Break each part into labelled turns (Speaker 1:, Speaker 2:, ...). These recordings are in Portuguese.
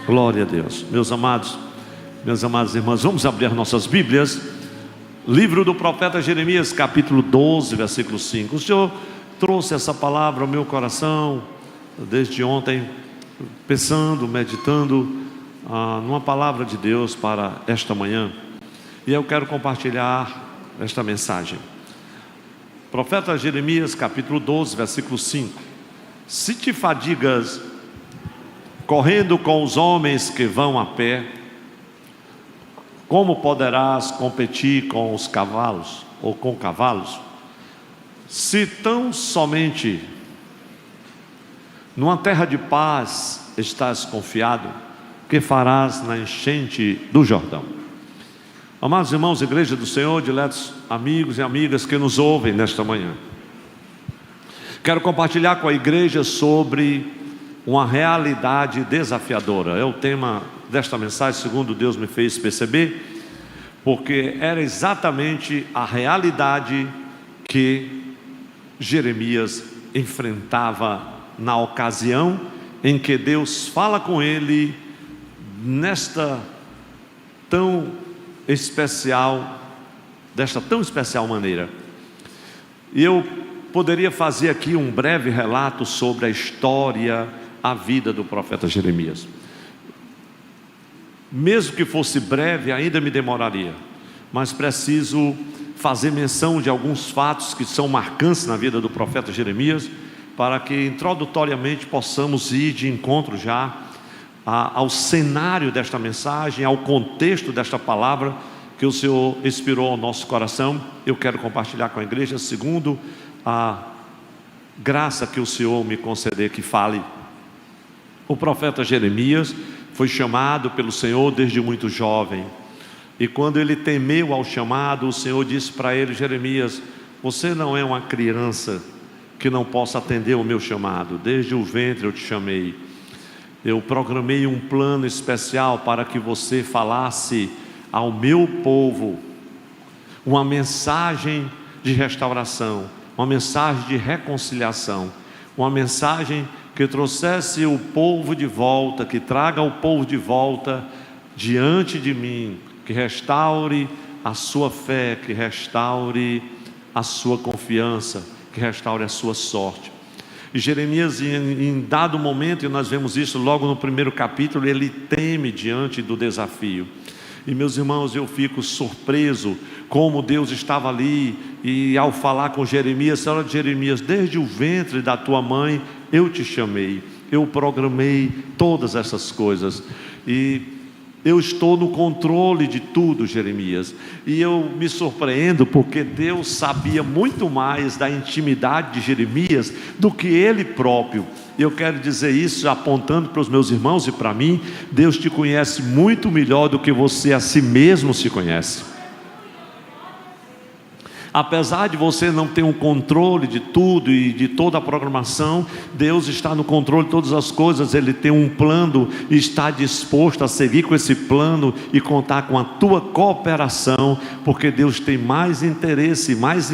Speaker 1: Glória a Deus. Meus amados irmãos, vamos abrir nossas Bíblias. Livro do profeta Jeremias, capítulo 12, versículo 5. O Senhor trouxe essa palavra ao meu coração desde ontem, pensando, meditando numa palavra de Deus para esta manhã. E eu quero compartilhar esta mensagem. Profeta Jeremias, capítulo 12, versículo 5. Se te fadigas correndo com os homens que vão a pé, como poderás competir com os cavalos, ou com cavalos? Se tão somente numa terra de paz estás confiado, que farás na enchente do Jordão? Amados irmãos, igreja do Senhor, diletos amigos e amigas que nos ouvem nesta manhã, quero compartilhar com a igreja sobre uma realidade desafiadora. É o tema desta mensagem, segundo Deus me fez perceber, porque era exatamente a realidade que Jeremias enfrentava na ocasião em que Deus fala com ele desta tão especial maneira. E eu poderia fazer aqui um breve relato sobre a história, a vida do profeta Jeremias. Mesmo que fosse breve, ainda me demoraria, mas preciso fazer menção de alguns fatos que são marcantes na vida do profeta Jeremias, para que introdutoriamente possamos ir de encontro já ao cenário desta mensagem, ao contexto desta palavra que o Senhor inspirou ao nosso coração. Eu quero compartilhar com a igreja segundo a graça que o Senhor me conceder que fale. O profeta Jeremias foi chamado pelo Senhor desde muito jovem, e quando ele temeu ao chamado, o Senhor disse para ele: Jeremias, você não é uma criança que não possa atender o meu chamado. Desde o ventre eu te chamei. Eu programei um plano especial para que você falasse ao meu povo uma mensagem de restauração, uma mensagem de reconciliação, uma mensagem que trouxesse o povo de volta, que traga o povo de volta diante de mim, que restaure a sua fé, que restaure a sua confiança, que restaure a sua sorte. E Jeremias, em dado momento, e nós vemos isso logo no primeiro capítulo, ele teme diante do desafio. E meus irmãos, eu fico surpreso como Deus estava ali, e ao falar com Jeremias: olha, Jeremias, desde o ventre da tua mãe eu te chamei, eu programei todas essas coisas, e eu estou no controle de tudo, Jeremias. E eu me surpreendo porque Deus sabia muito mais da intimidade de Jeremias do que ele próprio. E eu quero dizer isso apontando para os meus irmãos e para mim: Deus te conhece muito melhor do que você a si mesmo se conhece. Apesar de você não ter um controle de tudo e de toda a programação, Deus está no controle de todas as coisas. Ele tem um plano e está disposto a seguir com esse plano e contar com a tua cooperação, porque Deus tem mais interesse, mais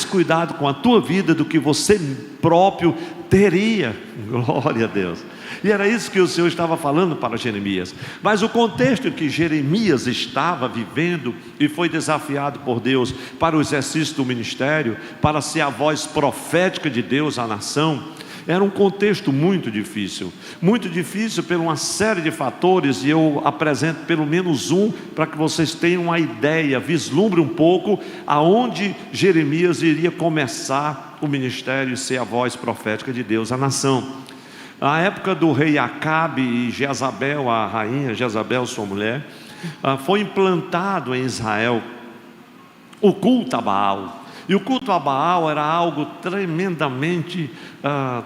Speaker 1: cuidado com a tua vida do que você próprio teria. Glória a Deus. E era isso que o Senhor estava falando para Jeremias. Mas o contexto em que Jeremias estava vivendo e foi desafiado por Deus para o exercício do ministério, para ser a voz profética de Deus à nação, era um contexto muito difícil por uma série de fatores, e eu apresento pelo menos um para que vocês tenham uma ideia, vislumbre um pouco aonde Jeremias iria começar o ministério e ser a voz profética de Deus à nação. Na época do rei Acabe e Jezabel, a rainha Jezabel, sua mulher, foi implantado em Israel o culto a Baal. E o culto a Baal era algo tremendamente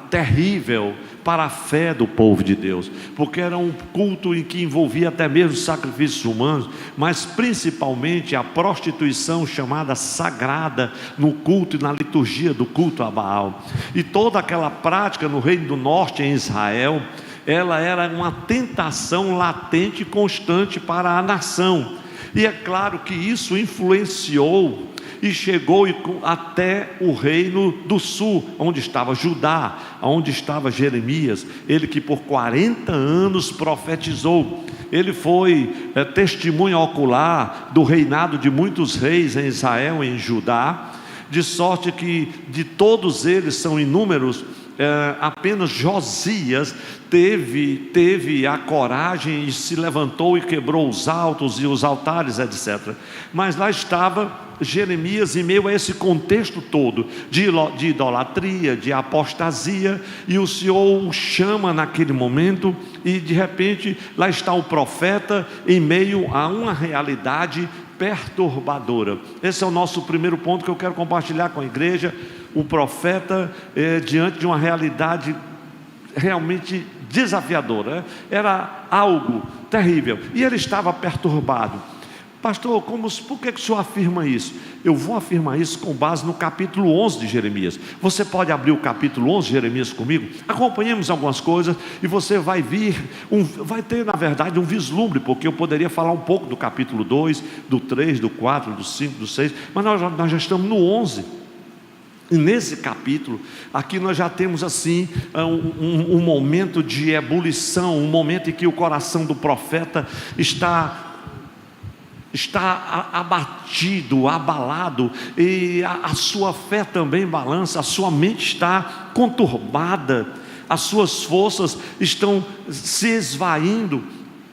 Speaker 1: terrível para a fé do povo de Deus, porque era um culto em que envolvia até mesmo sacrifícios humanos, mas principalmente a prostituição chamada sagrada no culto e na liturgia do culto a Baal. E toda aquela prática no Reino do Norte, em Israel, ela era uma tentação latente e constante para a nação. E é claro que isso influenciou e chegou até o reino do sul, onde estava Judá, onde estava Jeremias, ele que por 40 anos profetizou. Ele foi testemunha ocular do reinado de muitos reis em Israel e em Judá, de sorte que de todos eles são inúmeros, apenas Josias teve a coragem e se levantou e quebrou os altos e os altares, etc. Mas lá estava Jeremias em meio a esse contexto todo de idolatria, de apostasia, e o Senhor o chama naquele momento, e de repente lá está o profeta em meio a uma realidade perturbadora. Esse é o nosso primeiro ponto que eu quero compartilhar com a igreja. O profeta diante de uma realidade realmente desafiadora, era algo terrível, e ele estava perturbado. Pastor, por que o senhor afirma isso? Eu vou afirmar isso com base no capítulo 11 de Jeremias. Você pode abrir o capítulo 11 de Jeremias comigo? Acompanhemos algumas coisas e você vai vai ter na verdade um vislumbre, porque eu poderia falar um pouco do capítulo 2, do 3, do 4, do 5, do 6, mas nós já estamos no 11. E nesse capítulo, aqui nós já temos assim um momento de ebulição, um momento em que o coração do profeta está abatido, abalado, e a sua fé também balança, a sua mente está conturbada, as suas forças estão se esvaindo.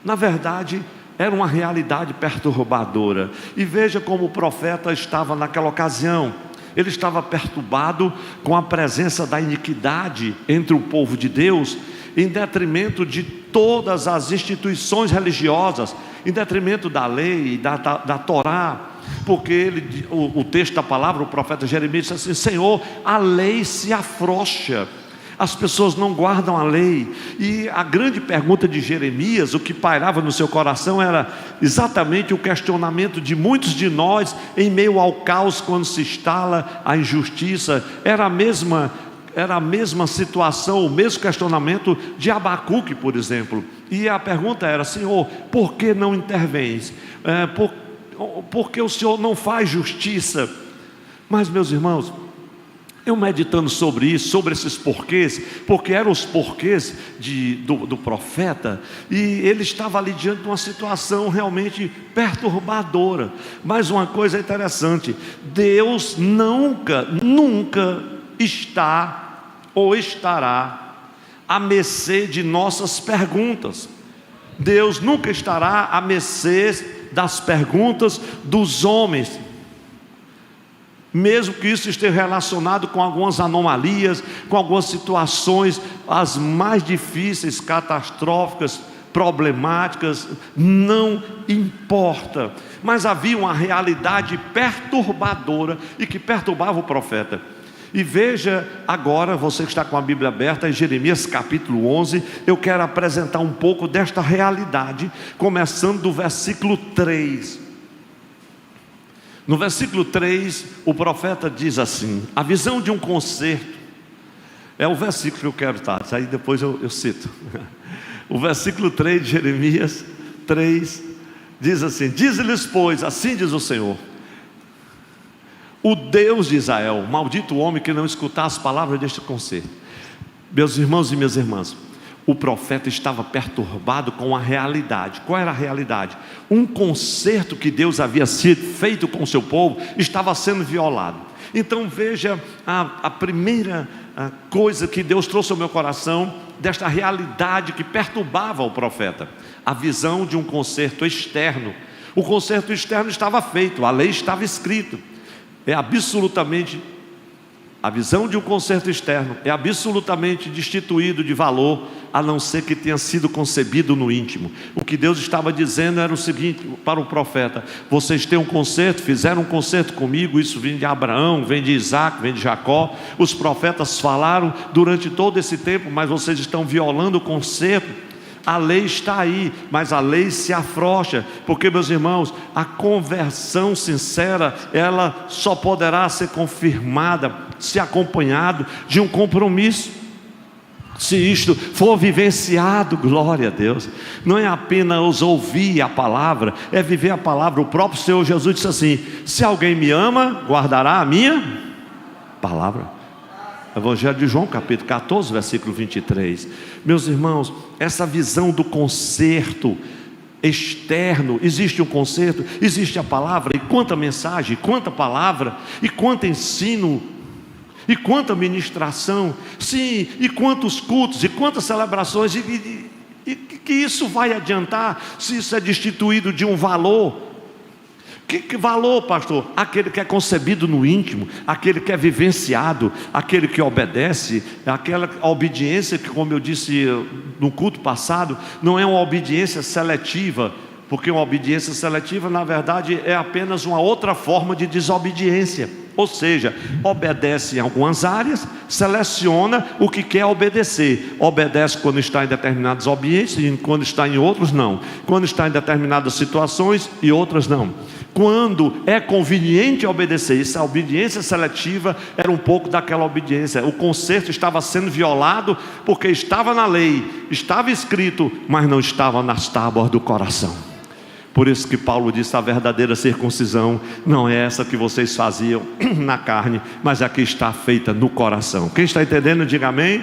Speaker 1: Na verdade, era uma realidade perturbadora. E veja como o profeta estava naquela ocasião. Ele estava perturbado com a presença da iniquidade entre o povo de Deus, em detrimento de todas as instituições religiosas, em detrimento da lei, da Torá, porque o texto da palavra, o profeta Jeremias disse assim: Senhor, a lei se afrouxa, as pessoas não guardam a lei. E a grande pergunta de Jeremias, o que pairava no seu coração, era exatamente o questionamento de muitos de nós em meio ao caos, quando se instala a injustiça. Era a mesma situação, o mesmo questionamento de Abacuque, por exemplo. E a pergunta era: Senhor, por que não intervens? Por que o Senhor não faz justiça? Mas, meus irmãos, eu meditando sobre isso, sobre esses porquês, porque eram os porquês do profeta, e ele estava ali diante de uma situação realmente perturbadora. Mas uma coisa interessante: Deus nunca está ou estará à mercê de nossas perguntas. Deus nunca estará à mercê das perguntas dos homens, mesmo que isso esteja relacionado com algumas anomalias, com algumas situações as mais difíceis, catastróficas, problemáticas, não importa. Mas havia uma realidade perturbadora e que perturbava o profeta. E veja agora, você que está com a Bíblia aberta, em Jeremias capítulo 11, eu quero apresentar um pouco desta realidade, começando do versículo 3. No versículo 3, o profeta diz assim: a visão de um concerto, é o versículo que eu quero estar, aí depois eu cito. O versículo 3 de Jeremias 3 diz assim: diz-lhes, pois, assim diz o Senhor, o Deus de Israel, maldito o homem que não escutar as palavras deste concerto. Meus irmãos e minhas irmãs, o profeta estava perturbado com a realidade. Qual era a realidade? Um concerto que Deus havia feito com o seu povo estava sendo violado. Então veja a primeira coisa que Deus trouxe ao meu coração, desta realidade que perturbava o profeta: a visão de um concerto externo. O concerto externo estava feito, a lei estava escrita. A visão de um concerto externo é absolutamente destituído de valor, a não ser que tenha sido concebido no íntimo. O que Deus estava dizendo era o seguinte para o profeta: vocês têm um concerto, fizeram um concerto comigo, isso vem de Abraão, vem de Isaac, vem de Jacó. Os profetas falaram durante todo esse tempo, mas vocês estão violando o concerto. A lei está aí, mas a lei se afrouxa, porque, meus irmãos, a conversão sincera, ela só poderá ser confirmada se acompanhado de um compromisso. Se isto for vivenciado, glória a Deus, não é apenas ouvir a palavra, é viver a palavra. O próprio Senhor Jesus disse assim: se alguém me ama, guardará a minha palavra. Evangelho de João, capítulo 14, versículo 23. Meus irmãos, essa visão do concerto externo, existe um concerto, existe a palavra, e quanta mensagem, e quanta palavra, e quanto ensino, e quanta ministração, sim, e quantos cultos, e quantas celebrações, e que isso vai adiantar, se isso é destituído de um valor? Que valor, pastor? Aquele que é concebido no íntimo, aquele que é vivenciado, aquele que obedece, aquela obediência que, como eu disse no culto passado, não é uma obediência seletiva, porque uma obediência seletiva, na verdade, é apenas uma outra forma de desobediência. Ou seja, obedece em algumas áreas, seleciona o que quer obedecer. Obedece quando está em determinados ambientes e quando está em outros não. Quando está em determinadas situações e outras não. Quando é conveniente obedecer, essa obediência seletiva era um pouco daquela obediência. O concerto estava sendo violado porque estava na lei, estava escrito, mas não estava nas tábuas do coração. Por isso que Paulo disse: a verdadeira circuncisão não é essa que vocês faziam na carne, mas a que está feita no coração. Quem está entendendo, diga amém.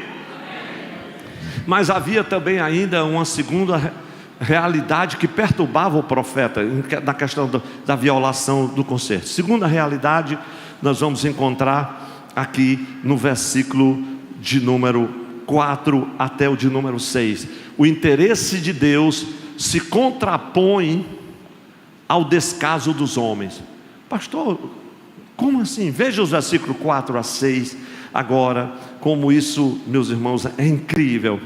Speaker 1: Mas havia também ainda uma segunda realidade que perturbava o profeta na questão da violação do concerto. Segunda realidade, nós vamos encontrar aqui no versículo de número 4 até o de número 6. O interesse de Deus se contrapõe ao descaso dos homens. Pastor, como assim? Veja os versículos 4 a 6 agora, como isso, meus irmãos, é incrível.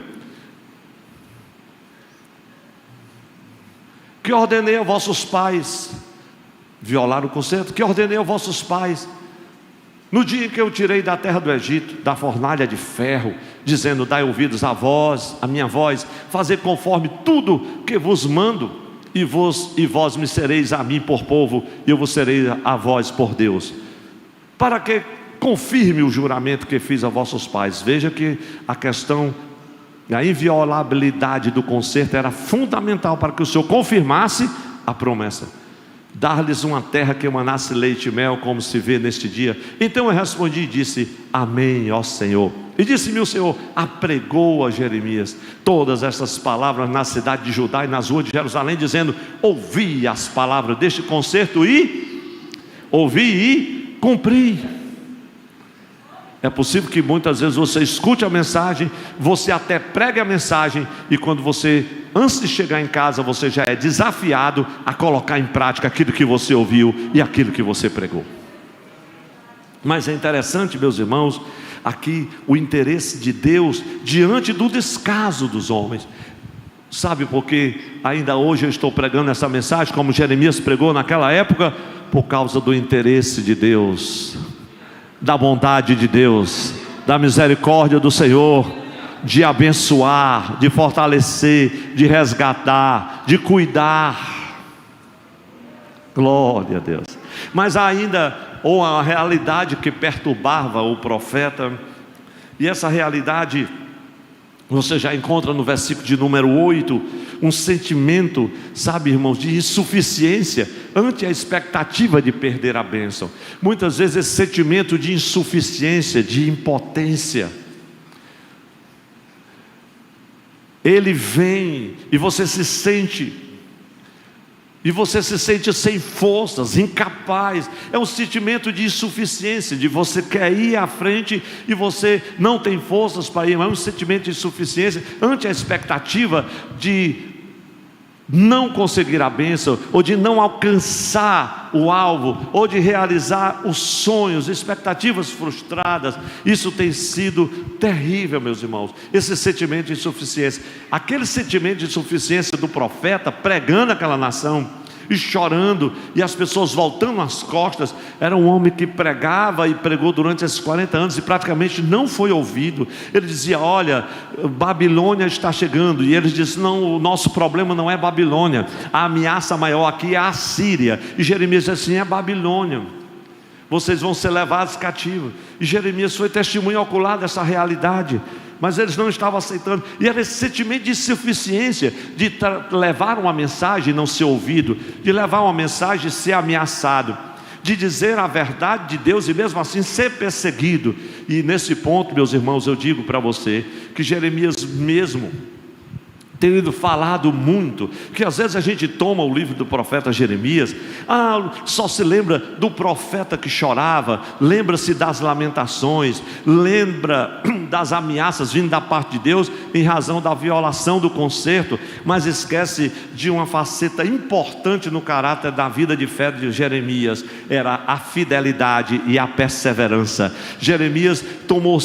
Speaker 1: Que ordenei a vossos pais, violar o concerto, que ordenei a vossos pais, no dia em que eu tirei da terra do Egito, da fornalha de ferro, dizendo: dai ouvidos à voz, a minha voz, fazer conforme tudo que vos mando, e vós me sereis a mim por povo, e eu vos serei a vós por Deus, para que confirme o juramento que fiz a vossos pais. Veja que a questão, a inviolabilidade do concerto era fundamental para que o Senhor confirmasse a promessa, dar-lhes uma terra que emanasse leite e mel, como se vê neste dia. Então eu respondi e disse: amém, ó Senhor. E disse-me o Senhor: apregou a Jeremias todas estas palavras na cidade de Judá e nas ruas de Jerusalém, dizendo: ouvi as palavras deste concerto ouvi e cumpri. É possível que muitas vezes você escute a mensagem, você até pregue a mensagem, e quando você, antes de chegar em casa, você já é desafiado a colocar em prática aquilo que você ouviu e aquilo que você pregou. Mas é interessante, meus irmãos, aqui o interesse de Deus diante do descaso dos homens. Sabe por que ainda hoje eu estou pregando essa mensagem como Jeremias pregou naquela época? Por causa do interesse de Deus, da bondade de Deus, da misericórdia do Senhor, de abençoar, de fortalecer, de resgatar, de cuidar. Glória a Deus. Mas ainda uma realidade que perturbava o profeta, e essa realidade você já encontra no versículo de número 8, um sentimento, sabe, irmãos, de insuficiência ante a expectativa de perder a bênção. Muitas vezes esse sentimento de insuficiência, de impotência, ele vem e você se sente sem forças, incapaz. É um sentimento de insuficiência, de você quer ir à frente e você não tem forças para ir. Mas é um sentimento de insuficiência ante a expectativa de não conseguir a bênção, ou de não alcançar o alvo, ou de realizar os sonhos, expectativas frustradas. Isso tem sido terrível, meus irmãos, esse sentimento de insuficiência. Aquele sentimento de insuficiência do profeta pregando aquela nação e chorando, e as pessoas voltando as costas. Era um homem que pregava e pregou durante esses 40 anos e praticamente não foi ouvido. Ele dizia: olha, Babilônia está chegando. E eles diziam: não, o nosso problema não é Babilônia, a ameaça maior aqui é a Síria. E Jeremias disse assim: é Babilônia, vocês vão ser levados cativos. E Jeremias foi testemunho ocular dessa realidade. mas eles não estavam aceitando, e era esse sentimento de insuficiência, de levar uma mensagem e não ser ouvido, de levar uma mensagem e ser ameaçado, de dizer a verdade de Deus e mesmo assim ser perseguido. E nesse ponto, meus irmãos, eu digo para você, que Jeremias mesmo tendo falado muito, que às vezes a gente toma o livro do profeta Jeremias, só se lembra do profeta que chorava, lembra-se das lamentações, lembra das ameaças vindo da parte de Deus, em razão da violação do concerto, mas esquece de uma faceta importante no caráter da vida de fé de Jeremias, era a fidelidade e a perseverança. Jeremias tomou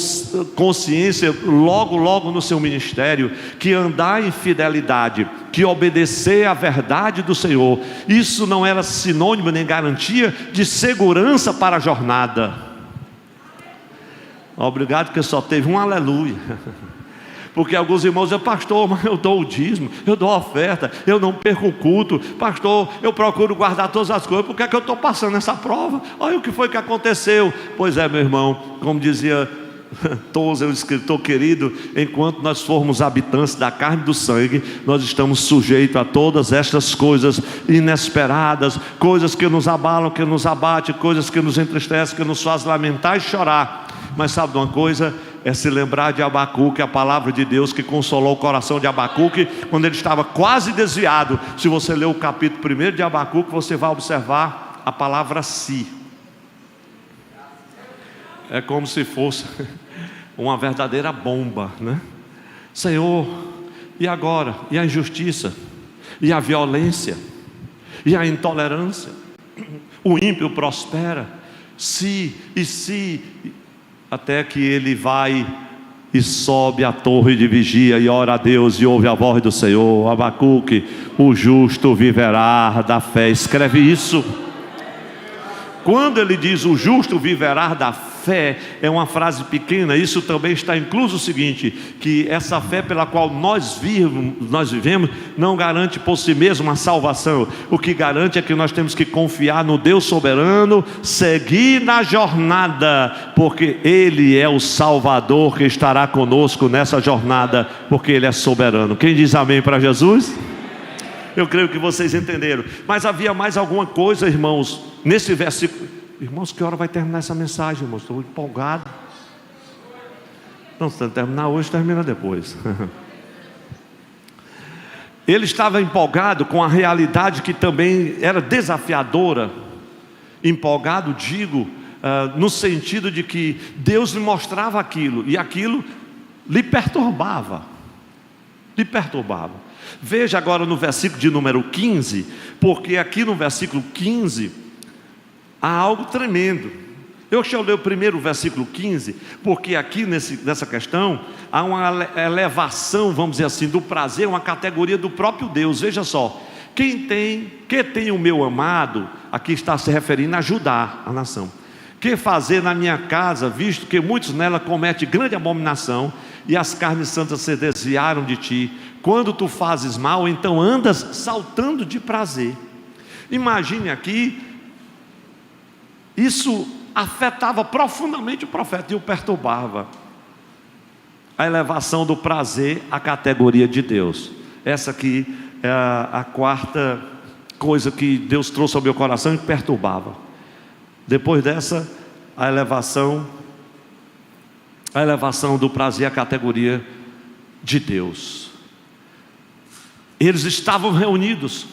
Speaker 1: consciência logo no seu ministério, que andar em fidelidade, que obedecer à verdade do Senhor, isso não era sinônimo nem garantia de segurança para a jornada. Obrigado que só teve um aleluia. Porque alguns irmãos dizem: pastor, mas eu dou o dízimo, eu dou a oferta, eu não perco o culto, pastor, eu procuro guardar todas as coisas, por que é que eu estou passando essa prova? Olha o que foi que aconteceu. Pois é, meu irmão, como dizia Tozer, um escritor querido, enquanto nós formos habitantes da carne e do sangue, nós estamos sujeitos a todas estas coisas inesperadas, coisas que nos abalam, que nos abatem, coisas que nos entristecem, que nos fazem lamentar e chorar. Mas sabe de uma coisa? É se lembrar de Abacuque, a palavra de Deus que consolou o coração de Abacuque quando ele estava quase desviado. Se você ler o capítulo 1 de Abacuque, você vai observar a palavra "se". É como se fosse uma verdadeira bomba, né? Senhor, e agora? E a injustiça? E a violência? E a intolerância? O ímpio prospera. Se, até que ele vai e sobe a torre de vigia e ora a Deus e ouve a voz do Senhor. Abacuque: o justo viverá da fé. Escreve isso. Quando ele diz o justo viverá da fé, é uma frase pequena. Isso também está incluso o seguinte: que essa fé pela qual nós vivemos não garante por si mesma a salvação. O que garante é que nós temos que confiar no Deus soberano, seguir na jornada, porque Ele é o Salvador que estará conosco nessa jornada, porque Ele é soberano. Quem diz amém para Jesus? Eu creio que vocês entenderam. Mas havia mais alguma coisa, irmãos, nesse versículo. Irmãos, que hora vai terminar essa mensagem, irmãos? Estou empolgado. Não, se terminar hoje, termina depois. Ele estava empolgado com a realidade que também era desafiadora. Empolgado, digo, no sentido de que Deus lhe mostrava aquilo, e aquilo lhe perturbava. Veja agora no versículo de número 15, porque aqui no versículo 15 há algo tremendo. Deixa eu ler o primeiro versículo 15, porque aqui nessa questão há uma elevação, vamos dizer assim, do prazer, uma categoria do próprio Deus. Veja só: que tem o meu amado, aqui está se referindo a Judá, a nação, que fazer na minha casa, visto que muitos nela cometem grande abominação, e as carnes santas se desviaram de ti. Quando tu fazes mal, então andas saltando de prazer. Imagine aqui, isso afetava profundamente o profeta e o perturbava. A elevação do prazer à categoria de Deus. Essa aqui é a quarta coisa que Deus trouxe ao meu coração e perturbava. Depois dessa, a elevação do prazer à categoria de Deus. Eles estavam reunidos,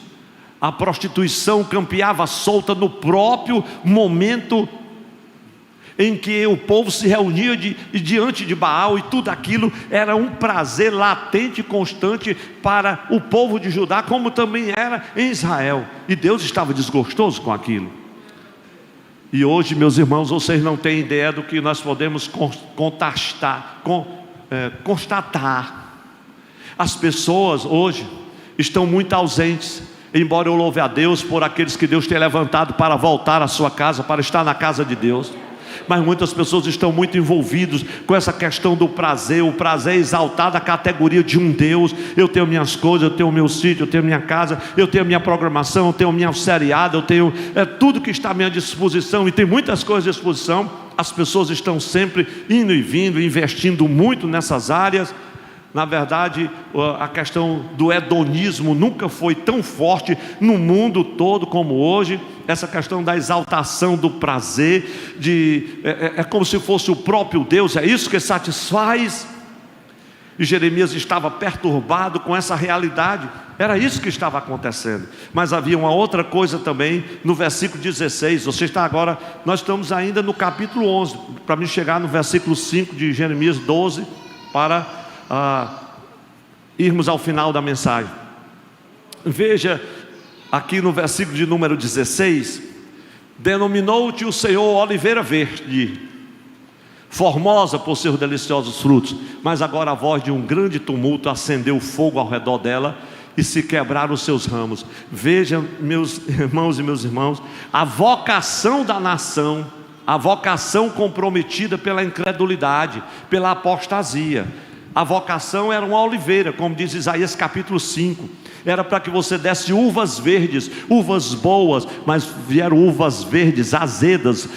Speaker 1: a prostituição campeava solta no próprio momento em que o povo se reunia diante de Baal, e tudo aquilo era um prazer latente e constante para o povo de Judá, como também era em Israel, e Deus estava desgostoso com aquilo. E hoje, meus irmãos, vocês não têm ideia do que nós podemos constatar. As pessoas hoje estão muito ausentes, embora eu louve a Deus por aqueles que Deus tem levantado para voltar à sua casa, para estar na casa de Deus. Mas muitas pessoas estão muito envolvidas com essa questão do prazer. O prazer é exaltado à categoria de um Deus. Eu tenho minhas coisas, eu tenho o meu sítio, eu tenho minha casa, eu tenho minha programação, eu tenho minha seriada, eu tenho tudo que está à minha disposição, e tem muitas coisas à disposição, as pessoas estão sempre indo e vindo, investindo muito nessas áreas. Na verdade, a questão do hedonismo nunca foi tão forte no mundo todo como hoje. Essa questão da exaltação do prazer, é como se fosse o próprio Deus, é isso que satisfaz. E Jeremias estava perturbado com essa realidade, era isso que estava acontecendo. Mas havia uma outra coisa também no versículo 16. Nós estamos ainda no capítulo 11, para me chegar no versículo 5 de Jeremias 12, para irmos ao final da mensagem. Veja aqui no versículo de número 16: denominou-te o Senhor oliveira verde, formosa por seus deliciosos frutos. Mas agora a voz de um grande tumulto acendeu fogo ao redor dela, e se quebraram os seus ramos. Veja, meus irmãos e meus irmãos, a vocação da nação, a vocação comprometida pela incredulidade, pela apostasia. A vocação era uma oliveira, como diz Isaías capítulo 5. Era para que você desse uvas verdes, uvas boas, mas vieram uvas verdes, azedas,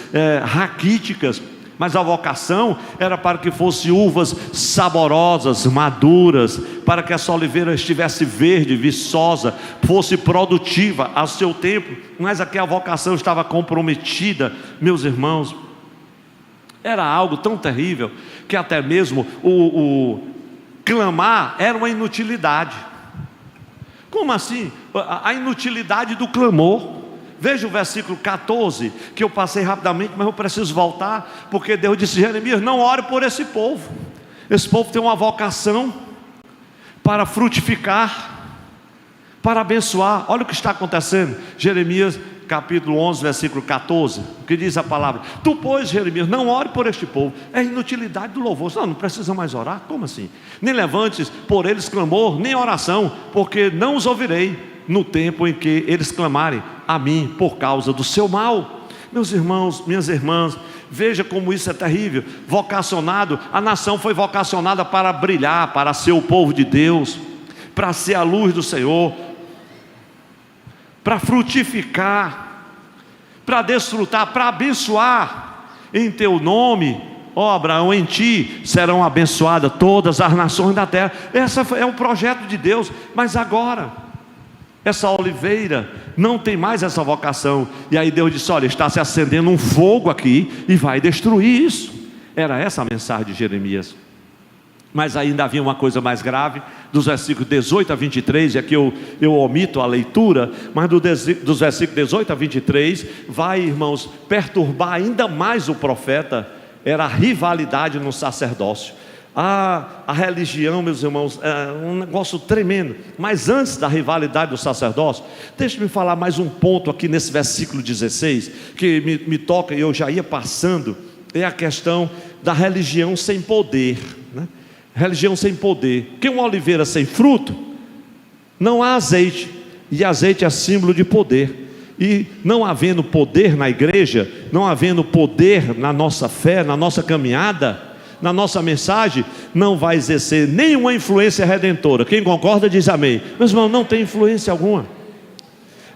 Speaker 1: raquíticas. Mas a vocação era para que fossem uvas saborosas, maduras, para que essa oliveira estivesse verde, viçosa, fosse produtiva ao seu tempo. Mas aqui a vocação estava comprometida, meus irmãos. Era algo tão terrível que até mesmo o clamar era uma inutilidade. Como assim? A inutilidade do clamor. Veja o versículo 14, que eu passei rapidamente, mas eu preciso voltar, porque Deus disse: Jeremias, não ore por esse povo. Esse povo tem uma vocação para frutificar, para abençoar. Olha o que está acontecendo. Jeremias capítulo 11, versículo 14, o que diz a palavra: tu, pois, Jeremias, não ore por este povo. É inutilidade do louvor. Não precisa mais orar. Como assim? Nem levantes por eles clamor, nem oração, porque não os ouvirei no tempo em que eles clamarem a mim por causa do seu mal. Meus irmãos, minhas irmãs, veja como isso é terrível. Vocacionado, a nação foi vocacionada para brilhar, para ser o povo de Deus, para ser a luz do Senhor, para frutificar, para desfrutar, para abençoar. Em teu nome, ó Abraão, em ti serão abençoadas todas as nações da terra. Esse é o projeto de Deus. Mas agora essa oliveira não tem mais essa vocação. E aí Deus disse: olha, está se acendendo um fogo aqui e vai destruir isso. Era essa a mensagem de Jeremias. Mas ainda havia uma coisa mais grave, dos versículos 18 a 23, e aqui eu omito a leitura, mas dos versículos 18 a 23, vai, irmãos, perturbar ainda mais o profeta. Era a rivalidade no sacerdócio. A religião, meus irmãos, é um negócio tremendo. Mas antes da rivalidade do sacerdócio, deixe-me falar mais um ponto aqui nesse versículo 16, que me toca, e eu já ia passando. É a questão da religião sem poder, né? Religião sem poder, porque uma oliveira sem fruto, não há azeite, e azeite é símbolo de poder. E não havendo poder na igreja, não havendo poder na nossa fé, na nossa caminhada, na nossa mensagem, não vai exercer nenhuma influência redentora. Quem concorda diz amém. Meus irmãos, não tem influência alguma.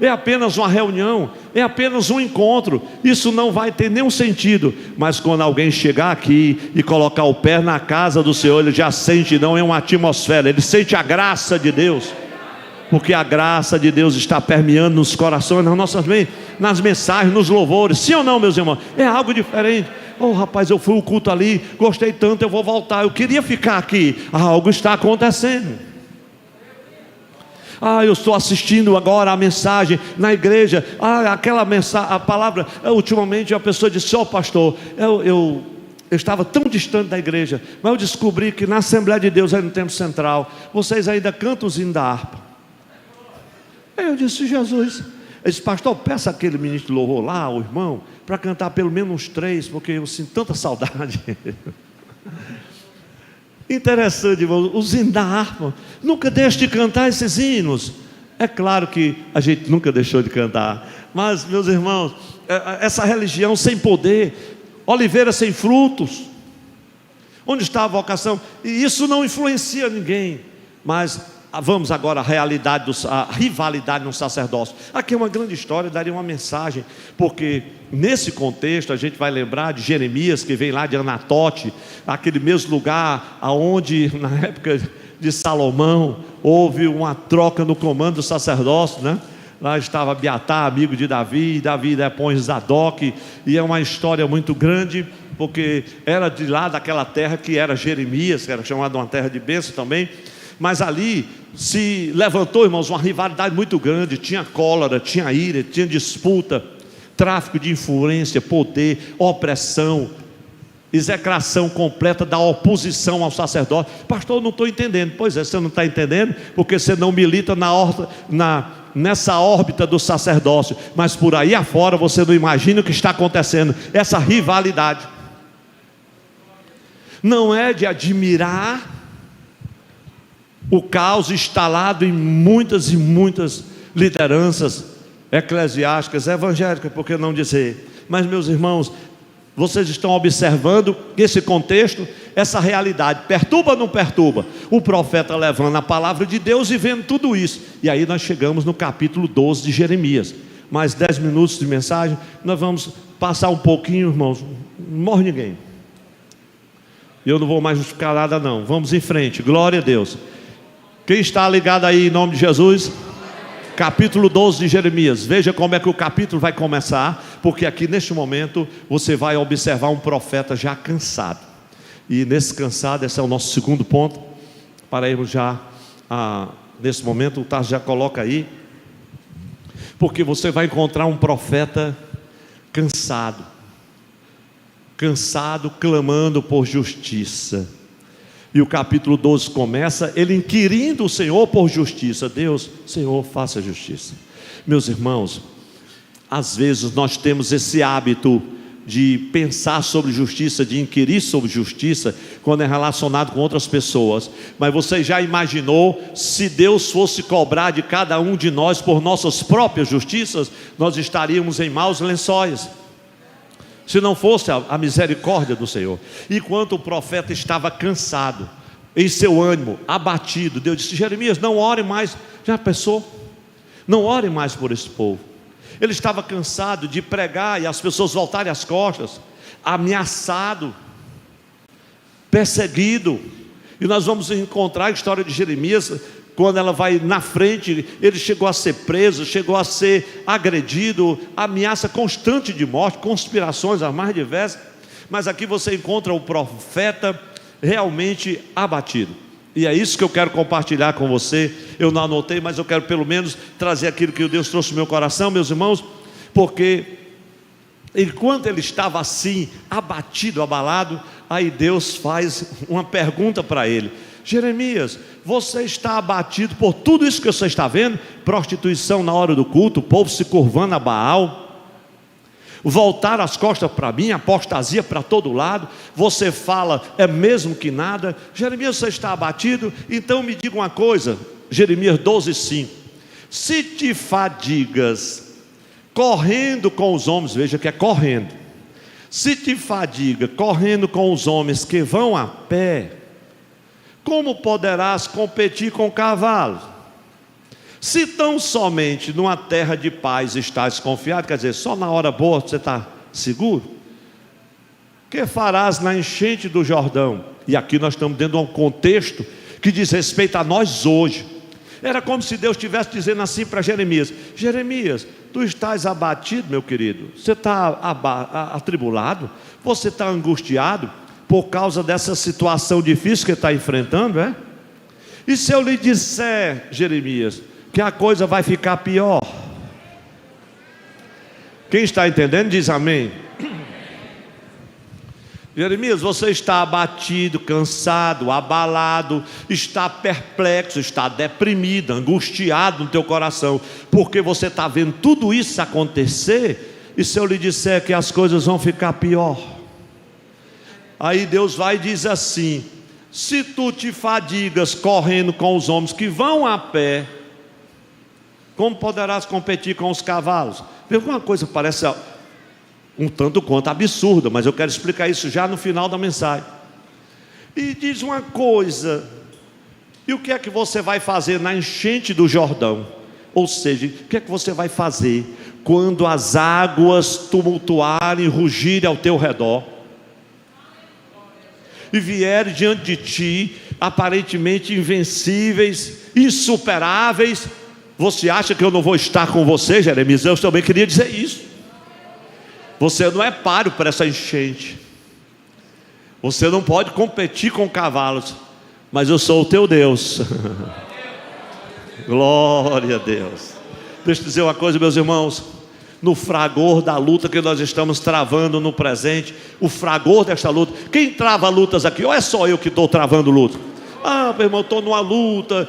Speaker 1: É apenas uma reunião, é apenas um encontro. Isso não vai ter nenhum sentido. Mas quando alguém chegar aqui e colocar o pé na casa do Senhor, ele já sente, não é uma atmosfera, ele sente a graça de Deus. Porque a graça de Deus está permeando nos corações, nas nossas mentes, nas mensagens, nos louvores. Sim ou não, meus irmãos? É algo diferente. Oh rapaz, eu fui ao culto ali, gostei tanto, eu vou voltar, eu queria ficar aqui. Algo está acontecendo. Eu estou assistindo agora a mensagem na igreja. Aquela mensagem, a palavra. Ultimamente a pessoa disse: pastor, eu estava tão distante da igreja, mas eu descobri que na Assembleia de Deus, aí no Templo Central, vocês ainda cantam os hinos da harpa. Aí eu disse: Jesus. Ele disse: pastor, peça aquele ministro de louvor lá, o irmão, para cantar pelo menos uns 3, porque eu sinto tanta saudade. Interessante, irmão, os hinos da harpa. Nunca deixe de cantar esses hinos. É claro que a gente nunca deixou de cantar, mas, meus irmãos, essa religião sem poder, oliveira sem frutos, onde está a vocação? E isso não influencia ninguém, mas vamos agora à realidade, a rivalidade no sacerdócio. Aqui é uma grande história, daria uma mensagem, porque nesse contexto a gente vai lembrar de Jeremias, que vem lá de Anatote, aquele mesmo lugar onde na época de Salomão houve uma troca no comando do sacerdócio, né? Lá estava Abiatar, amigo de Davi, e Davi depõe Zadok, e é uma história muito grande, porque era de lá daquela terra que era Jeremias, que era chamada uma terra de bênção também. Mas ali se levantou, irmãos, uma rivalidade muito grande. Tinha cólera, tinha ira, tinha disputa, tráfico de influência, poder, opressão, execração completa da oposição ao sacerdócio. Pastor, eu não estou entendendo. Pois é, você não está entendendo porque você não milita nessa órbita do sacerdócio. Mas por aí afora você não imagina o que está acontecendo. Essa rivalidade não é de admirar o caos instalado em muitas e muitas lideranças eclesiásticas, evangélicas, por que não dizer? Mas, meus irmãos, vocês estão observando esse contexto, essa realidade, perturba ou não perturba? O profeta levando a palavra de Deus e vendo tudo isso. E aí nós chegamos no capítulo 12 de Jeremias. Mais 10 minutos de mensagem, nós vamos passar um pouquinho, irmãos, não morre ninguém. Eu não vou mais justificar nada não, vamos em frente, glória a Deus. Quem está ligado aí em nome de Jesus? Capítulo 12 de Jeremias. Veja como é que o capítulo vai começar, porque aqui neste momento você vai observar um profeta já cansado. E nesse cansado, esse é o nosso segundo ponto, para irmos já, nesse momento, o Tarso já coloca aí, porque você vai encontrar um profeta cansado, clamando por justiça. E o capítulo 12 começa ele inquirindo o Senhor por justiça. Deus, Senhor, faça justiça. Meus irmãos, às vezes nós temos esse hábito de pensar sobre justiça, de inquirir sobre justiça, quando é relacionado com outras pessoas. Mas você já imaginou, se Deus fosse cobrar de cada um de nós por nossas próprias justiças, nós estaríamos em maus lençóis, se não fosse a misericórdia do Senhor. Enquanto o profeta estava cansado, em seu ânimo, abatido, Deus disse: Jeremias, não ore mais. Já pensou? Não ore mais por esse povo. Ele estava cansado de pregar e as pessoas voltarem as costas, ameaçado, perseguido. E nós vamos encontrar a história de Jeremias, quando ela vai na frente, ele chegou a ser preso, chegou a ser agredido, ameaça constante de morte, conspirações as mais diversas. Mas aqui você encontra o profeta realmente abatido. E é isso que eu quero compartilhar com você. Eu não anotei, mas eu quero pelo menos trazer aquilo que Deus trouxe no meu coração, meus irmãos, porque enquanto ele estava assim, abatido, abalado, aí Deus faz uma pergunta para ele: Jeremias, você está abatido por tudo isso que você está vendo? Prostituição na hora do culto, o povo se curvando a Baal, voltar as costas para mim, apostasia para todo lado. Você fala, é mesmo que nada. Jeremias, você está abatido? Então me diga uma coisa, Jeremias 12:5: se te fadigas correndo com os homens, veja que é correndo, se te fadiga correndo com os homens que vão a pé, como poderás competir com cavalos? Se tão somente numa terra de paz estás confiado, quer dizer, só na hora boa você está seguro? Que farás na enchente do Jordão? E aqui nós estamos dentro de um contexto que diz respeito a nós hoje. Era como se Deus estivesse dizendo assim para Jeremias: Jeremias, tu estás abatido, meu querido, você está atribulado, você está angustiado por causa dessa situação difícil que está enfrentando, é? E se eu lhe disser, Jeremias, que a coisa vai ficar pior? Quem está entendendo diz amém. Jeremias, você está abatido, cansado, abalado, está perplexo, está deprimido, angustiado no teu coração, porque você está vendo tudo isso acontecer. E se eu lhe disser que as coisas vão ficar pior? Aí Deus vai e diz assim: se tu te fadigas correndo com os homens que vão a pé, como poderás competir com os cavalos? Vê, uma coisa parece um tanto quanto absurda, mas eu quero explicar isso já no final da mensagem. E diz uma coisa: E o que é que você vai fazer na enchente do Jordão? Ou seja, o que é que você vai fazer quando as águas tumultuarem, rugirem ao teu redor e vierem diante de ti, aparentemente invencíveis, insuperáveis? Você acha que eu não vou estar com você, Jeremias? Eu também queria dizer isso. Você não é páreo para essa enchente. Você não pode competir com cavalos, mas eu sou o teu Deus. Glória a Deus. Deixa eu dizer uma coisa, meus irmãos. No fragor da luta que nós estamos travando no presente, o fragor desta luta, quem trava lutas aqui? Ou é só eu que estou travando luta? Meu irmão, estou numa luta,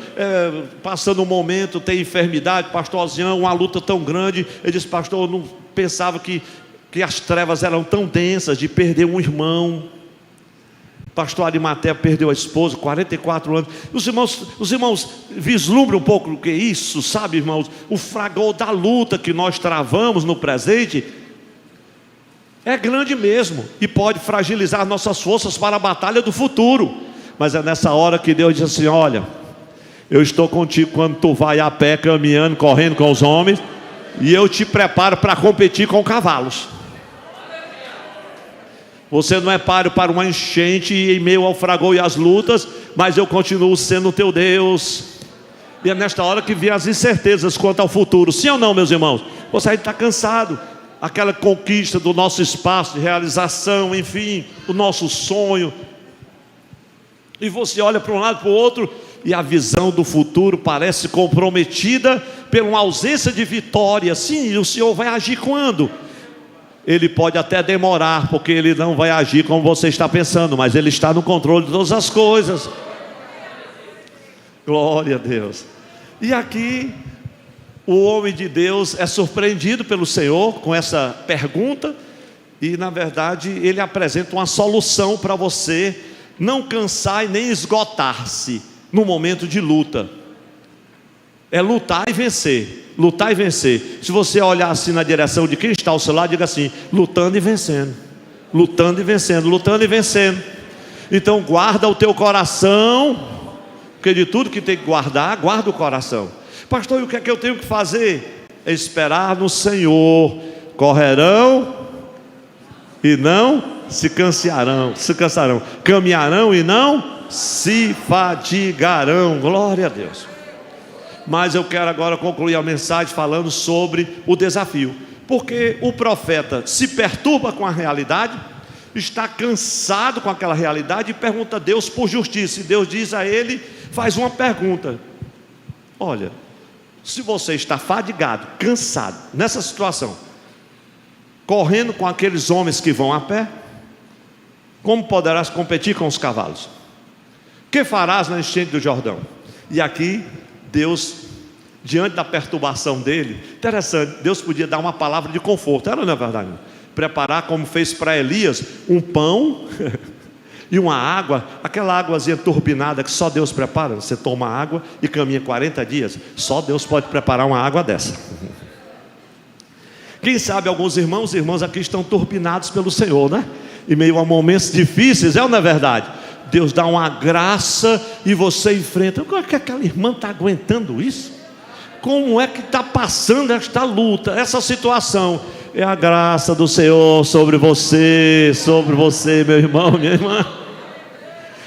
Speaker 1: passando um momento, tem enfermidade, pastor Ozião, uma luta tão grande. Ele disse: pastor, eu não pensava que as trevas eram tão densas, de perder um irmão. Pastor Arimatea perdeu a esposa, 44 anos. Os irmãos vislumbram um pouco do que é isso, sabe, irmãos? O fragor da luta que nós travamos no presente é grande mesmo, e pode fragilizar nossas forças para a batalha do futuro. Mas é nessa hora que Deus diz assim: olha, eu estou contigo quando tu vai a pé, caminhando, correndo com os homens, e eu te preparo para competir com cavalos. Você não é páreo para uma enchente em meio ao fragor e às lutas, mas eu continuo sendo o teu Deus. E é nesta hora que vem as incertezas quanto ao futuro. Sim ou não, meus irmãos? Você está cansado. Aquela conquista do nosso espaço de realização, enfim, o nosso sonho. E você olha para um lado e para o outro, e a visão do futuro parece comprometida pela uma ausência de vitória. Sim, e o Senhor vai agir quando? Ele pode até demorar, porque Ele não vai agir como você está pensando, mas Ele está no controle de todas as coisas. Glória a Deus. E aqui o homem de Deus é surpreendido pelo Senhor com essa pergunta, e na verdade ele apresenta uma solução para você não cansar e nem esgotar-se no momento de luta. É lutar e vencer. Lutar e vencer. Se você olhar assim na direção de quem está ao seu lado, diga assim: lutando e vencendo. Lutando e vencendo, lutando e vencendo. Então guarda o teu coração, porque de tudo que tem que guardar, guarda o coração. Pastor, e o que é que eu tenho que fazer? É esperar no Senhor. Correrão e não se cansarão. Caminharão e não se fadigarão. Glória a Deus. Mas eu quero agora concluir a mensagem falando sobre o desafio. Porque o profeta se perturba com a realidade, está cansado com aquela realidade e pergunta a Deus por justiça. E Deus diz a ele, faz uma pergunta: olha, se você está fadigado, cansado, nessa situação, correndo com aqueles homens que vão a pé, como poderás competir com os cavalos? Que farás na enchente do Jordão? E aqui Deus, diante da perturbação dele, interessante, Deus podia dar uma palavra de conforto, era, não é verdade? Preparar, como fez para Elias, um pão e uma água, aquela águazinha turbinada que só Deus prepara. Você toma água e caminha 40 dias, só Deus pode preparar uma água dessa. Quem sabe alguns irmãos aqui estão turbinados pelo Senhor, né? Em meio a momentos difíceis, é ou não é verdade? Deus dá uma graça e você enfrenta. Como é que aquela irmã está aguentando isso? Como é que está passando esta luta, essa situação? É a graça do Senhor sobre você, meu irmão, minha irmã.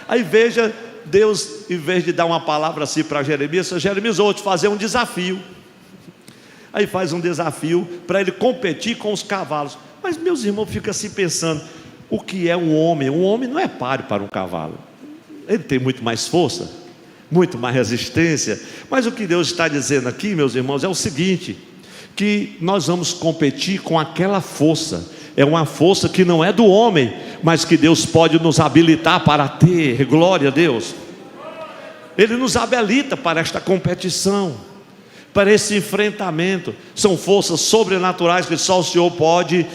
Speaker 1: Aí veja, Deus, em vez de dar uma palavra assim para Jeremias, eu vou te fazer um desafio. Aí faz um desafio para ele competir com os cavalos. Mas meus irmãos ficam assim pensando: o que é um homem? Um homem não é páreo para um cavalo. Ele tem muito mais força, muito mais resistência. Mas o que Deus está dizendo aqui, meus irmãos, é o seguinte: que nós vamos competir com aquela força. É uma força que não é do homem, mas que Deus pode nos habilitar para ter. Glória a Deus. Ele nos habilita para esta competição, para esse enfrentamento. São forças sobrenaturais que só o Senhor pode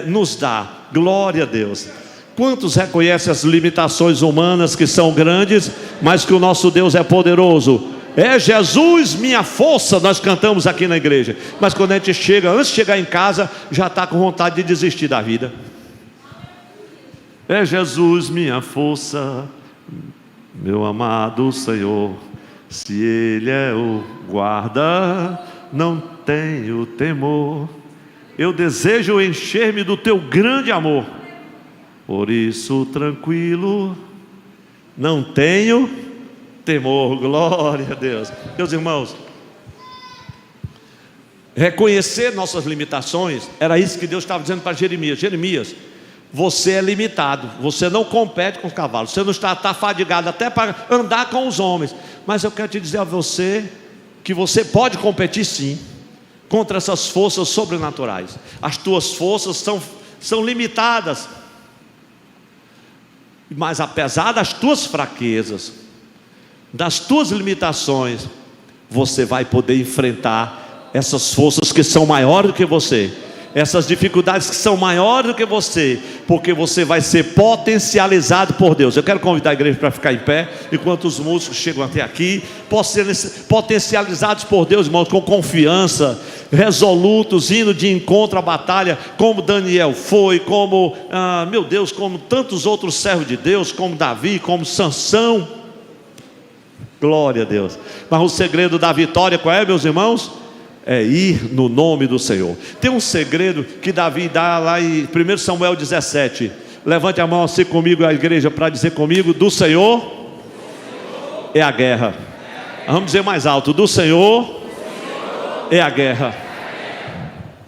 Speaker 1: nos dar. Glória a Deus. Quantos reconhecem as limitações humanas que são grandes, mas que o nosso Deus é poderoso? É Jesus minha força, nós cantamos aqui na igreja. Mas quando a gente chega, antes de chegar em casa, já está com vontade de desistir da vida. É Jesus minha força, meu amado Senhor. Se Ele é o guarda, não tenho temor. Eu desejo encher-me do teu grande amor. Por isso tranquilo, não tenho temor. Glória a Deus. Meus irmãos, reconhecer nossas limitações, era isso que Deus estava dizendo para Jeremias. Jeremias, você é limitado, você não compete com os cavalos, você não está fadigado até para andar com os homens, mas eu quero te dizer a você, que você pode competir sim, contra essas forças sobrenaturais. As tuas forças são limitadas, mas apesar das tuas fraquezas, das tuas limitações, você vai poder enfrentar essas forças que são maiores do que você, essas dificuldades que são maiores do que você, porque você vai ser potencializado por Deus. Eu quero convidar a igreja para ficar em pé, enquanto os músicos chegam até aqui, possam ser potencializados por Deus, irmãos, com confiança, resolutos, indo de encontro à batalha, como Daniel foi, como, meu Deus, como tantos outros servos de Deus, como Davi, como Sansão. Glória a Deus. Mas o segredo da vitória qual é, meus irmãos? É ir no nome do Senhor. Tem um segredo que Davi dá lá em 1 Samuel 17. Levante a mão assim comigo, a igreja, para dizer comigo: do Senhor é a guerra. Vamos dizer mais alto: do Senhor é a guerra.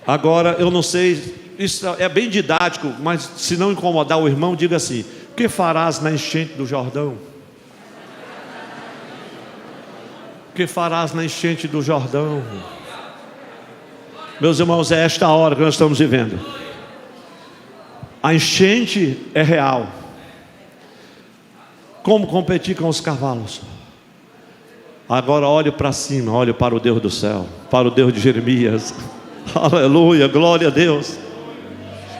Speaker 1: Agora, eu não sei, isso é bem didático, mas se não incomodar o irmão, diga assim: o que farás na enchente do Jordão? O que farás na enchente do Jordão? Meus irmãos, é esta hora que nós estamos vivendo. A enchente é real. Como competir com os cavalos? Agora olhe para cima, olhe para o Deus do céu, para o Deus de Jeremias. Aleluia, glória a Deus.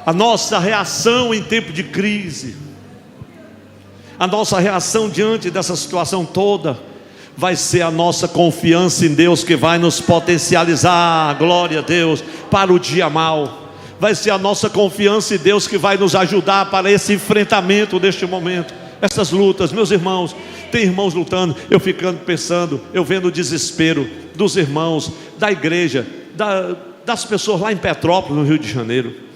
Speaker 1: A nossa reação em tempo de crise, a nossa reação diante dessa situação toda, vai ser a nossa confiança em Deus que vai nos potencializar, glória a Deus, para o dia mau. Vai ser a nossa confiança em Deus que vai nos ajudar para esse enfrentamento deste momento, essas lutas. Meus irmãos, tem irmãos lutando, eu ficando pensando, eu vendo o desespero dos irmãos, da igreja, das pessoas lá em Petrópolis, no Rio de Janeiro.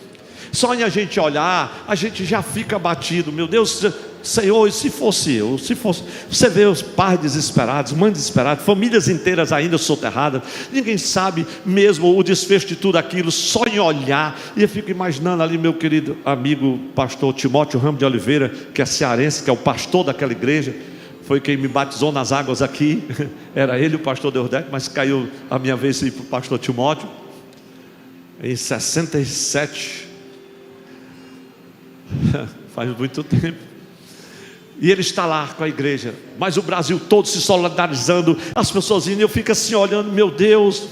Speaker 1: Só em a gente olhar, a gente já fica abatido. Meu Deus, Senhor, e se fosse eu? Se fosse... Você vê os pais desesperados, mães desesperadas, famílias inteiras ainda soterradas. Ninguém sabe mesmo o desfecho de tudo aquilo, só em olhar. E eu fico imaginando ali meu querido amigo pastor Timóteo Ramos de Oliveira, que é cearense, que é o pastor daquela igreja. Foi quem me batizou nas águas aqui. Era ele o pastor Deusdete, mas caiu a minha vez para o pastor Timóteo em 67. Faz muito tempo. E ele está lá com a igreja, mas o Brasil todo se solidarizando, as pessoas indo, e eu fico assim olhando, meu Deus,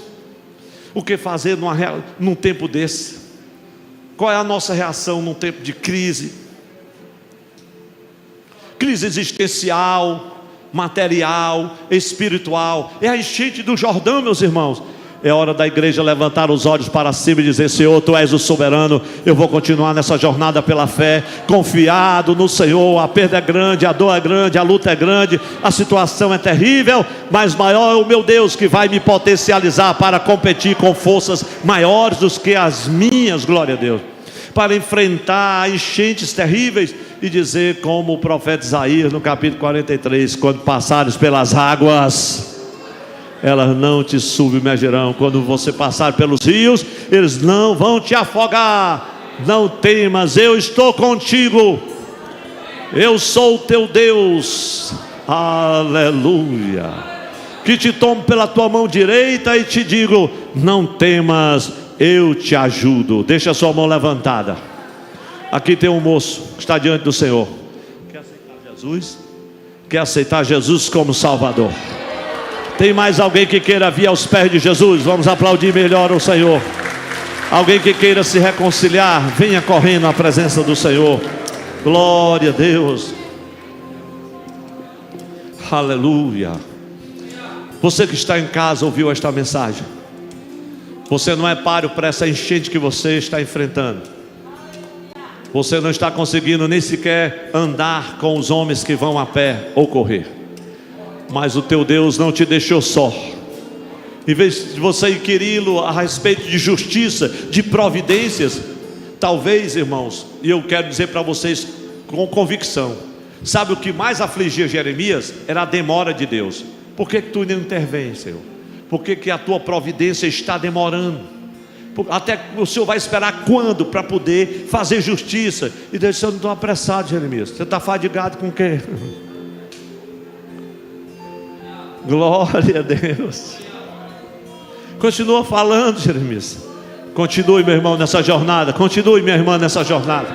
Speaker 1: o que fazer num tempo desse? Qual é a nossa reação num tempo de crise? Crise existencial, material, espiritual. É a enchente do Jordão, meus irmãos. É hora da igreja levantar os olhos para cima e dizer: Senhor, Tu és o soberano. Eu vou continuar nessa jornada pela fé, confiado no Senhor. A perda é grande, a dor é grande, a luta é grande, a situação é terrível, mas maior é o meu Deus que vai me potencializar para competir com forças maiores do que as minhas, glória a Deus, para enfrentar enchentes terríveis e dizer como o profeta Isaías no capítulo 43: quando passares pelas águas, elas não te submergirão. Quando você passar pelos rios, eles não vão te afogar. Não temas, eu estou contigo. Eu sou o teu Deus. Aleluia. Que te tomo pela tua mão direita e te digo: não temas, eu te ajudo. Deixa a sua mão levantada. Aqui tem um moço que está diante do Senhor. Quer aceitar Jesus? Quer aceitar Jesus como Salvador? Tem mais alguém que queira vir aos pés de Jesus? Vamos aplaudir melhor o Senhor. Alguém que queira se reconciliar, venha correndo à presença do Senhor. Glória a Deus. Aleluia. Você que está em casa ouviu esta mensagem. Você não é páreo para essa enchente que você está enfrentando. Você não está conseguindo nem sequer andar com os homens que vão a pé ou correr. mas o teu Deus não te deixou só. Em vez de você inquiri-lo a respeito de justiça, de providências, talvez, irmãos, e eu quero dizer para vocês com convicção, sabe o que mais afligia Jeremias? Era a demora de Deus. Por que tu não intervém, Senhor? Por que a tua providência está demorando? Até o Senhor vai esperar quando para poder fazer justiça? E Deus disse: eu não estou apressado, Jeremias. Você está fadigado com o quê? Glória a Deus. Continua falando, Jeremias. Continue, meu irmão, nessa jornada. Continue, minha irmã, nessa jornada.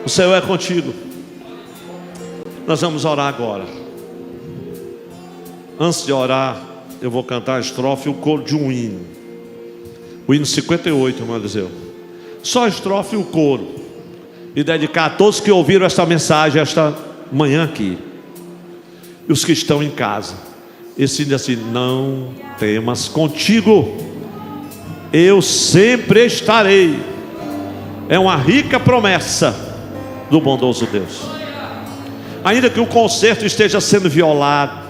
Speaker 1: O Senhor é contigo. Nós vamos orar agora. Antes de orar, eu vou cantar a estrofe e o coro de um hino. O hino 58, irmão Eliseu. Só a estrofe e o coro. E dedicar a todos que ouviram esta mensagem esta manhã aqui. E os que estão em casa. Esse diz assim: não temas, contigo eu sempre estarei. É uma rica promessa do bondoso Deus. Ainda que o concerto esteja sendo violado,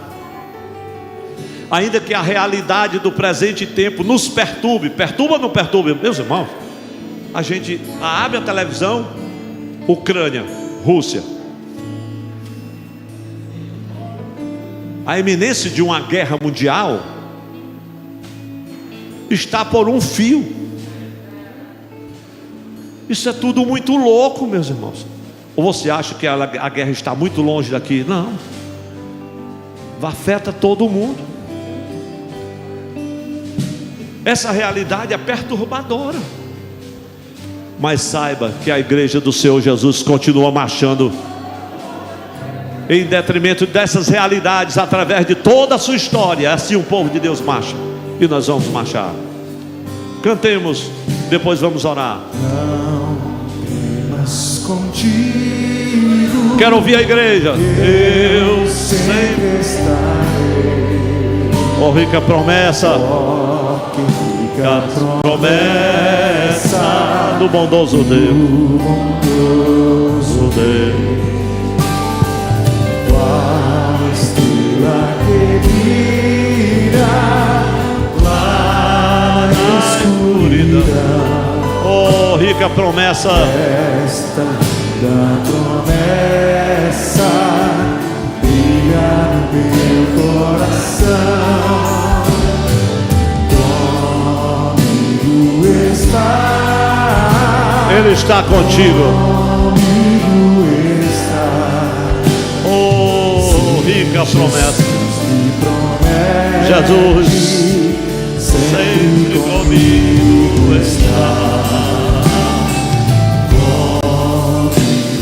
Speaker 1: ainda que a realidade do presente tempo nos perturbe. Perturba ou não perturba, meus irmãos? A gente abre a televisão, Ucrânia, Rússia, a iminência de uma guerra mundial está por um fio. Isso é tudo muito louco, meus irmãos. Ou você acha que a guerra está muito longe daqui? Não, afeta todo mundo. Essa realidade é perturbadora. Mas saiba que a igreja do Senhor Jesus continua marchando em detrimento dessas realidades, através de toda a sua história. Assim o povo de Deus marcha, e nós vamos marchar. Cantemos, depois vamos orar.
Speaker 2: Não temas, contigo
Speaker 1: quero ouvir a igreja. Eu sempre
Speaker 2: estarei.
Speaker 1: Oh, rica promessa,
Speaker 2: Rica
Speaker 1: promessa do bondoso Deus.
Speaker 2: bondoso
Speaker 1: Deus.
Speaker 2: Estrela querida, lá na escuridão,
Speaker 1: Oh, rica promessa,
Speaker 2: esta da promessa brilha no meu coração. Comigo está,
Speaker 1: Ele está contigo.
Speaker 2: comigo está.
Speaker 1: Oh, rica promessa,
Speaker 2: Me promete,
Speaker 1: Jesus sempre comigo está.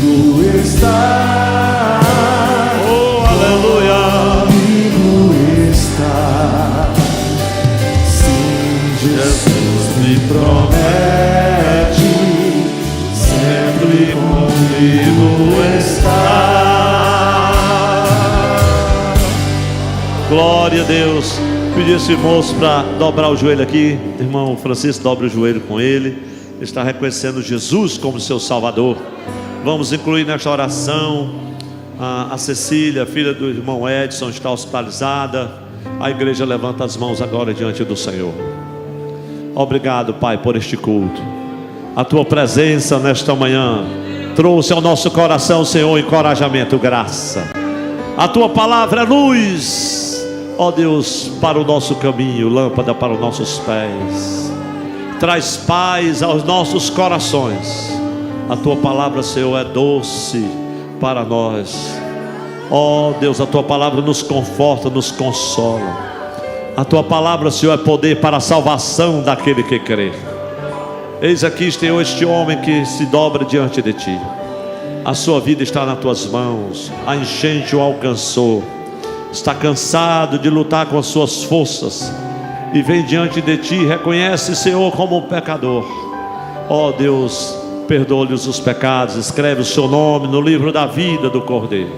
Speaker 2: comigo está.
Speaker 1: Oh, aleluia.
Speaker 2: Comigo está. Sim, Jesus me promete, sempre comigo está.
Speaker 1: Glória a Deus. Pedi esse moço para dobrar o joelho aqui. Irmão Francisco, dobre o joelho com ele. Ele está reconhecendo Jesus como seu Salvador. Vamos incluir nesta oração a Cecília, filha do irmão Edson, está hospitalizada. A igreja levanta as mãos agora diante do Senhor. Obrigado, Pai, por este culto. A tua presença nesta manhã trouxe ao nosso coração, Senhor, encorajamento, graça. A tua palavra é luz, ó Deus, para o nosso caminho, lâmpada para os nossos pés. Traz paz aos nossos corações. A tua palavra, Senhor, é doce para nós. Ó Deus, a tua palavra nos conforta, nos consola. A tua palavra, Senhor, é poder para a salvação daquele que crê. Eis aqui, Senhor, este homem que se dobra diante de ti. A sua vida está nas tuas mãos. A enchente o alcançou. Está cansado de lutar com as suas forças e vem diante de ti, reconhece, Senhor, como um pecador. Ó Deus, perdoa-lhe os pecados, escreve o seu nome no livro da vida do Cordeiro.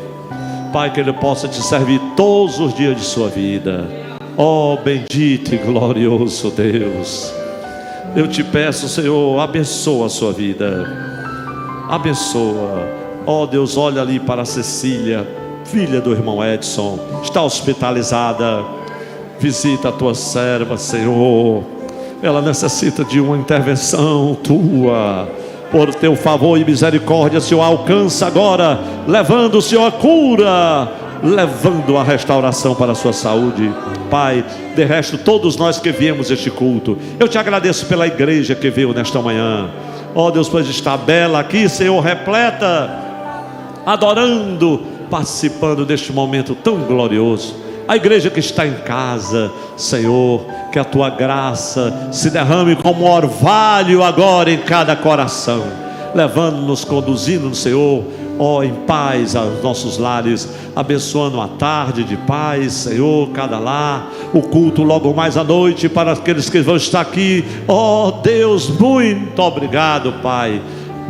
Speaker 1: Pai, que ele possa te servir todos os dias de sua vida. Ó bendito e glorioso Deus, eu te peço, Senhor, abençoa a sua vida. Abençoa. Ó Deus, olha ali para a Cecília, filha do irmão Edson, está hospitalizada. Visita a tua serva, Senhor. Ela necessita de uma intervenção tua. Por teu favor e misericórdia, Senhor, alcança agora, levando, Senhor, a cura, levando a restauração para a sua saúde. Pai, de resto, todos nós que viemos este culto, eu te agradeço pela igreja que veio nesta manhã. Ó Deus, pois está bela aqui, Senhor, repleta, adorando, participando deste momento tão glorioso. A igreja que está em casa, Senhor, que a tua graça se derrame como orvalho agora em cada coração, levando-nos, conduzindo-nos, Senhor, ó, em paz aos nossos lares, abençoando a tarde de paz, Senhor, cada lar, o culto logo mais à noite para aqueles que vão estar aqui. Ó Deus, muito obrigado, Pai.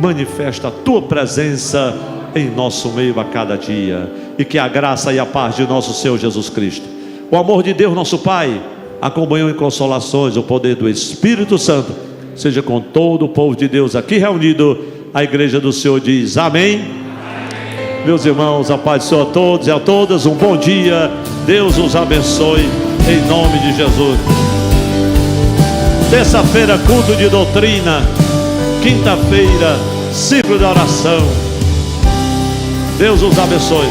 Speaker 1: Manifesta a tua presença em nosso meio a cada dia, e que a graça e a paz de nosso Senhor Jesus Cristo, o amor de Deus nosso Pai, a comunhão e consolações, o poder do Espírito Santo, seja com todo o povo de Deus aqui reunido. A igreja do Senhor diz amém. Meus irmãos, a paz do Senhor a todos e a todas, um bom dia, Deus os abençoe, em nome de Jesus. Terça-feira, culto de doutrina. Quinta-feira, ciclo de oração. Deus os abençoe.